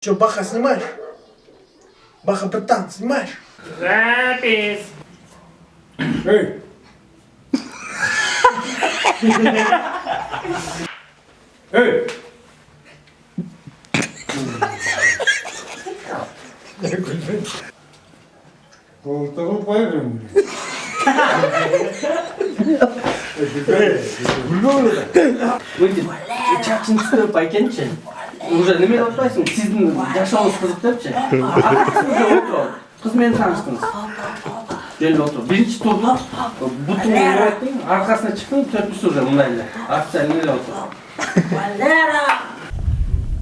Че, Баха снимаешь? Баха, братан, снимаешь? Запись. Эй! Эй! Полтора поиграем. Өйтіп, чақшынысты байкенші. Уже немен отпайсың, сіздің жашауыңыз қызық депші. Арқасында отыр. Қызмен таныштыңыз. Жөнді отыр. Бірінші турда бұтын ойраттың, арқасына шықтың, төртінші уже мұндайлы. Официальный отыр.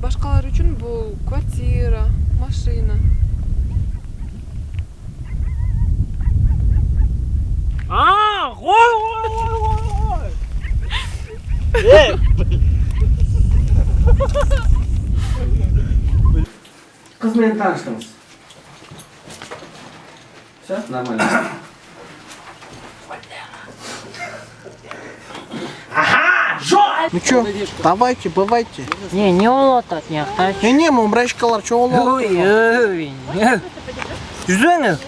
Башкалар үчүн бул квартира, машина. Ой. Қызмен таныштыңыз. Все, нормально. Ну чё, давайте, бывайте. Не олатат, не ахтач. Не, мумрашкалар, чё олар? Ой. Жүзеңіз.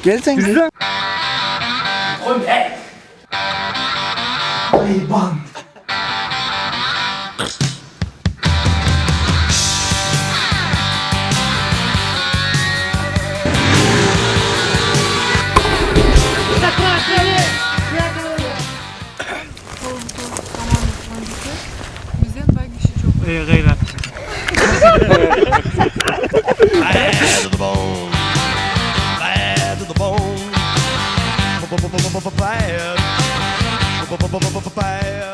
Келсең. Жүзең. Ебан. Бизден бай киши жок. Гайрат. Bad to the bone. Bad to the bone. Bad. Bad.